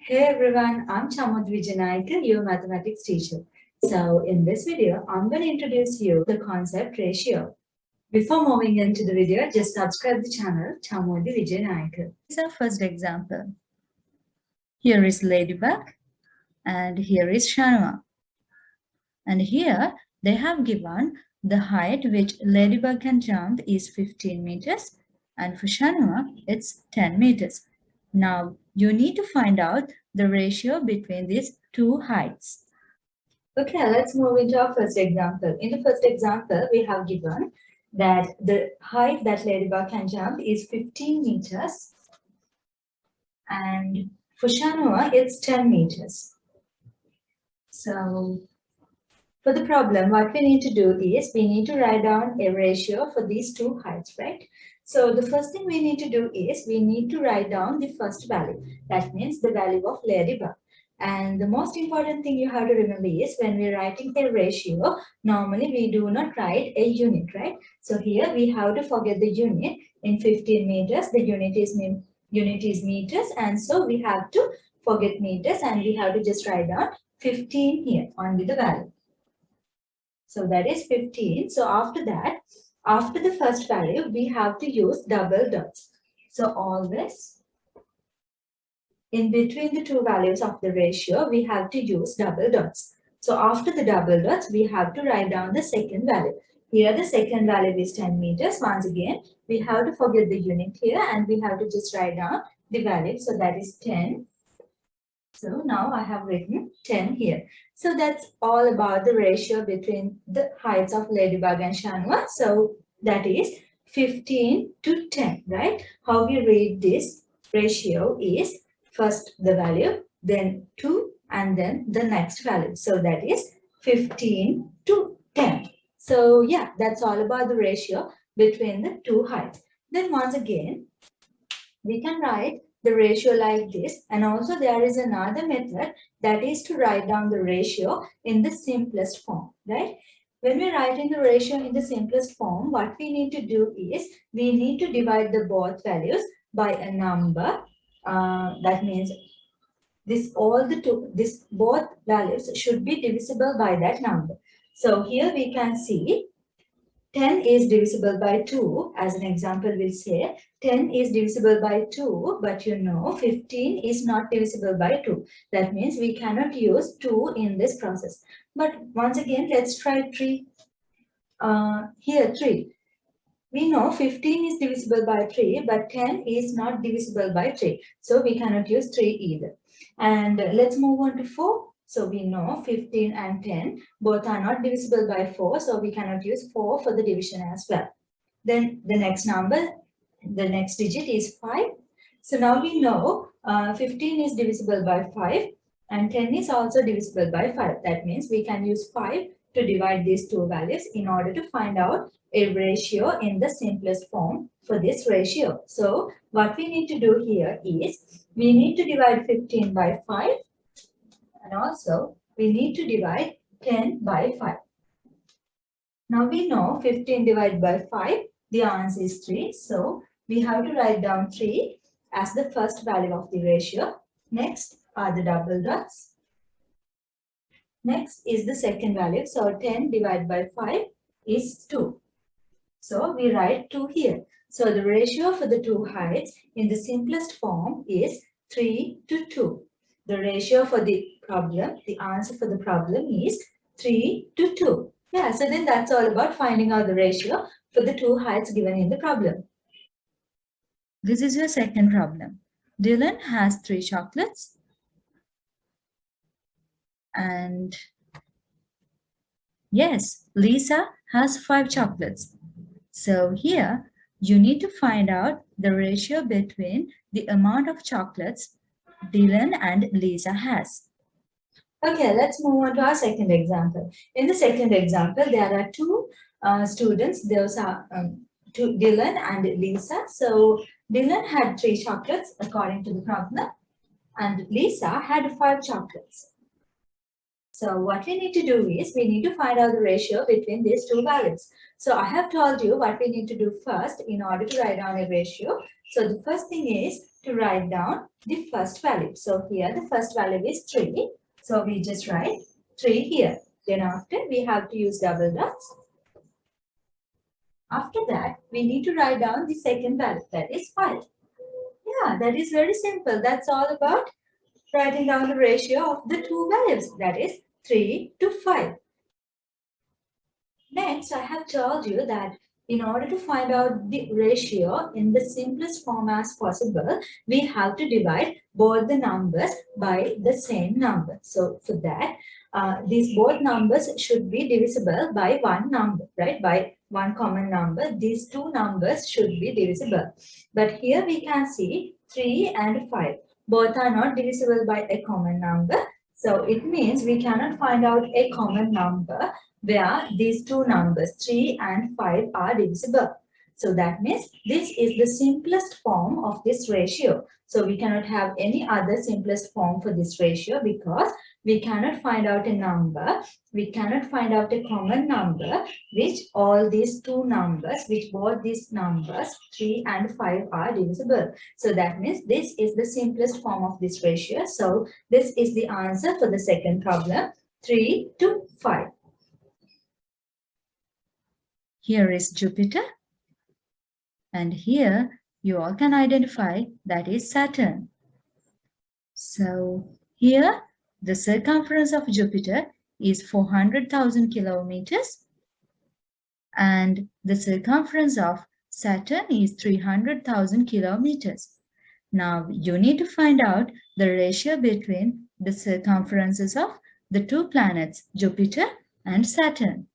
Hey everyone, I'm Chamod Vijayanaika, your mathematics teacher. So in this video, I'm going to introduce you the concept ratio. Before moving into the video, just subscribe the channel Chamod Vijayanaika. This is our first example. Here is Ladybug and here is Shanwa. And here they have given the height which Ladybug can jump is 15 meters and for Shanwa it's 10 meters. Now you need to find out the ratio between these two heights. Okay, let's move into our first example. In the first example, we have given that the height that Ladybug can jump is 15 meters and for Shanwa it's 10 meters. So for the problem, what we need to do is we need to write down a ratio for these two heights, right? So the first thing we need to do is we need to write down the first value. That means the value of Ladybug. And the most important thing you have to remember is when we're writing a ratio, normally we do not write a unit, right? So here we have to forget the unit. In 15 meters, the unit is meters. And so we have to forget meters and we have to just write down 15 here, only the value. So that is 15. So after that, after the first value, we have to use double dots. So always in between the two values of the ratio, we have to use double dots. So after the double dots, we have to write down the second value. Here the second value is 10 meters. Once again, we have to forget the unit here and we have to just write down the value. So that is 10. So now I have written 10 here. So that's all about the ratio between the heights of Ladybug and Shanwa. So that is 15 to 10, right? How we read this ratio is first the value, then 2, and then the next value. So that is 15 to 10. So yeah, that's all about the ratio between the two heights. Then once again, we can write the ratio like this, and also there is another method, that is to write down the ratio in the simplest form, right? When we're writing the ratio in the simplest form, what we need to do is we need to divide the both values by a number. That means both values should be divisible by that number. So here we can see 10 is divisible by 2. As an example, we'll say 10 is divisible by 2, but you know 15 is not divisible by 2. That means we cannot use 2 in this process. But once again, let's try 3. Here 3. We know 15 is divisible by 3, but 10 is not divisible by 3. So we cannot use 3 either. And let's move on to 4. So we know 15 and 10 both are not divisible by 4. So we cannot use 4 for the division as well. Then the next number, the next digit is 5. So now we know 15 is divisible by 5 and 10 is also divisible by 5. That means we can use 5 to divide these two values in order to find out a ratio in the simplest form for this ratio. So what we need to do here is we need to divide 15 by 5 and also we need to divide 10 by 5. Now we know 15 divided by 5, the answer is 3. So we have to write down 3 as the first value of the ratio. Next are the double dots. Next is the second value. So 10 divided by 5 is 2. So we write 2 here. So the ratio for the two heights in the simplest form is 3 to 2. The ratio for the problem, the answer for the problem is 3 to 2. Yeah, so then that's all about finding out the ratio for the two heights given in the problem. This is your second problem. Dylan has 3 chocolates and yes, Lisa has 5 chocolates. So here you need to find out the ratio between the amount of chocolates Dylan and Lisa has. Okay, let's move on to our second example. In the second example, there are two students. Those are Dylan and Lisa. So Dylan had 3 chocolates according to the problem and Lisa had 5 chocolates. So what we need to do is we need to find out the ratio between these two values. So I have told you what we need to do first in order to write down a ratio. So the first thing is to write down the first value. So here the first value is 3. So we just write 3 here. Then after we have to use double dots. After that, we need to write down the second value, that is 5. Yeah, that is very simple. That's all about writing down the ratio of the two values, that is 3 to 5. Next, I have told you that in order to find out the ratio in the simplest form as possible, we have to divide both the numbers by the same number. So for that, these both numbers should be divisible by one number, right? By one common number, these two numbers should be divisible. But here we can see 3 and 5. Both are not divisible by a common number. So it means we cannot find out a common number where these two numbers 3 and 5 are divisible. So that means this is the simplest form of this ratio. So we cannot have any other simplest form for this ratio because we cannot find out a number, we cannot find out a common number which all these two numbers, which both these numbers 3 and 5 are divisible. So that means this is the simplest form of this ratio. So this is the answer for the second problem, 3 to 5. Here is Jupiter. And here you all can identify that is Saturn. So here the circumference of Jupiter is 400,000 kilometers and the circumference of Saturn is 300,000 kilometers. Now you need to find out the ratio between the circumferences of the two planets, Jupiter and Saturn.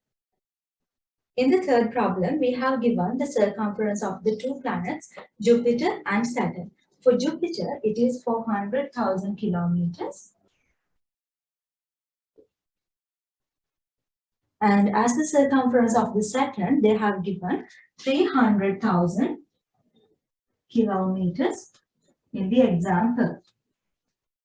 In the third problem, we have given the circumference of the two planets, Jupiter and Saturn. For Jupiter, it is 400,000 kilometers. And as the circumference of the Saturn, they have given 300,000 kilometers in the example.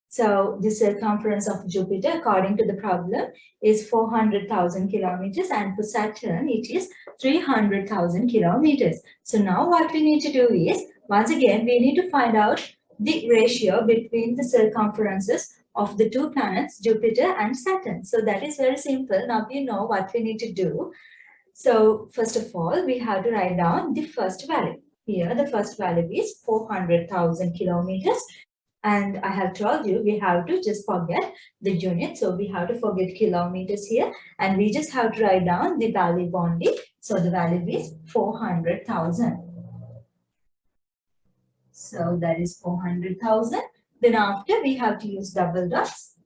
So the circumference of Jupiter, according to the problem, is 400,000 kilometers, and for Saturn, it is 300,000 kilometers. So now what we need to do is, once again, we need to find out the ratio between the circumferences of the two planets, Jupiter and Saturn. So that is very simple. Now we know what we need to do. So first of all, we have to write down the first value. Here, the first value is 400,000 kilometers. And I have told you, we have to just forget the unit. So we have to forget kilometers here. And we just have to write down the value only. So the value is 400,000. So that is 400,000. Then after, we have to use double dots.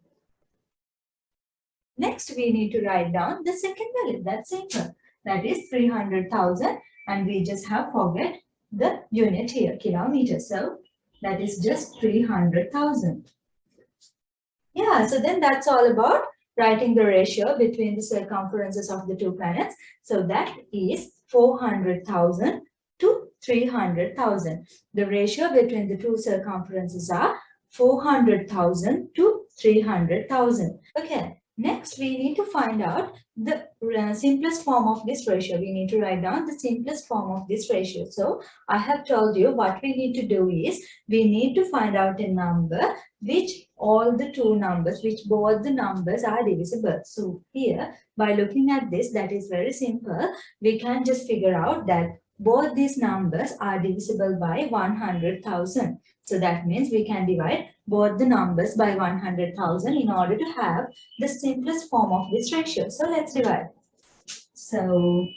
Next, we need to write down the second value. That's simple. That is 300,000. And we just have forget the unit here, kilometers. So that is just 300,000. Yeah, so then that's all about writing the ratio between the circumferences of the two planets. So that is 400,000 to 300,000. The ratio between the two circumferences are 400,000 to 300,000. Okay. Next, we need to find out the simplest form of this ratio. We need to write down the simplest form of this ratio. So, I have told you what we need to do is, we need to find out a number which all the two numbers, which both the numbers are divisible. So, here, by looking at this, that is very simple. We can just figure out that both these numbers are divisible by 100,000. So that means we can divide both the numbers by 100,000 in order to have the simplest form of this ratio. So let's divide. So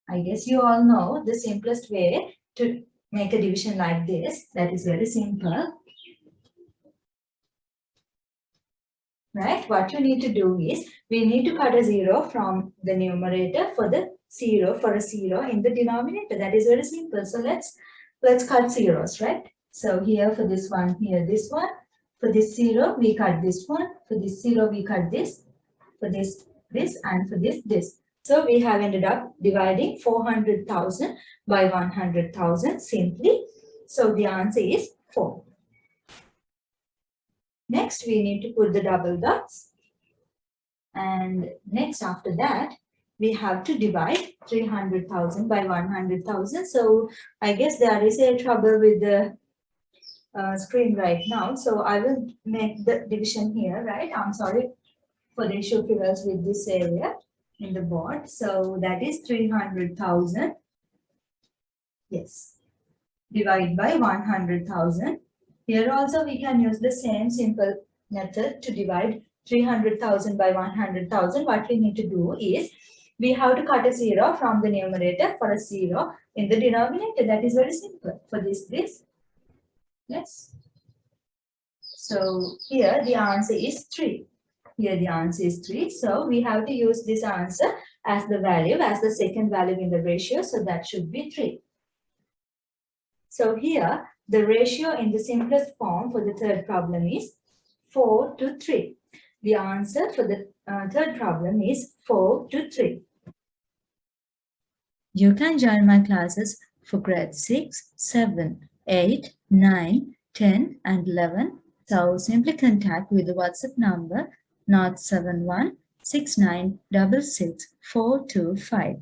I guess you all know the simplest way to make a division like this. That is very simple. Right? What you need to do is, we need to cut a 0 from the numerator for a 0 in the denominator. That is very simple. So let's cut zeros, right? So here for this one, here this one. For this 0, we cut this one. For this 0, we cut this. For this, and for this. So we have ended up dividing 400,000 by 100,000 simply. So the answer is 4. Next, we need to put the double dots. And next, after that, we have to divide 300,000 by 100,000. So I guess there is a trouble with the screen right now. So I will make the division here, right? I'm sorry for the issue prevails with this area in the board. So that is 300,000. Yes. Divide by 100,000. Here also we can use the same simple method to divide 300,000 by 100,000. What we need to do is we have to cut a zero from the numerator for a zero in the denominator. That is very simple. For this. Yes. So here the answer is 3. Here the answer is 3. So we have to use this answer as the value, as the second value in the ratio. So that should be 3. So here the ratio in the simplest form for the third problem is 4 to 3. The answer for the third problem is 4 to 3. You can join my classes for grade 6, 7, 8, 9, 10 and 11. So simply contact with the WhatsApp number 071 6966 425.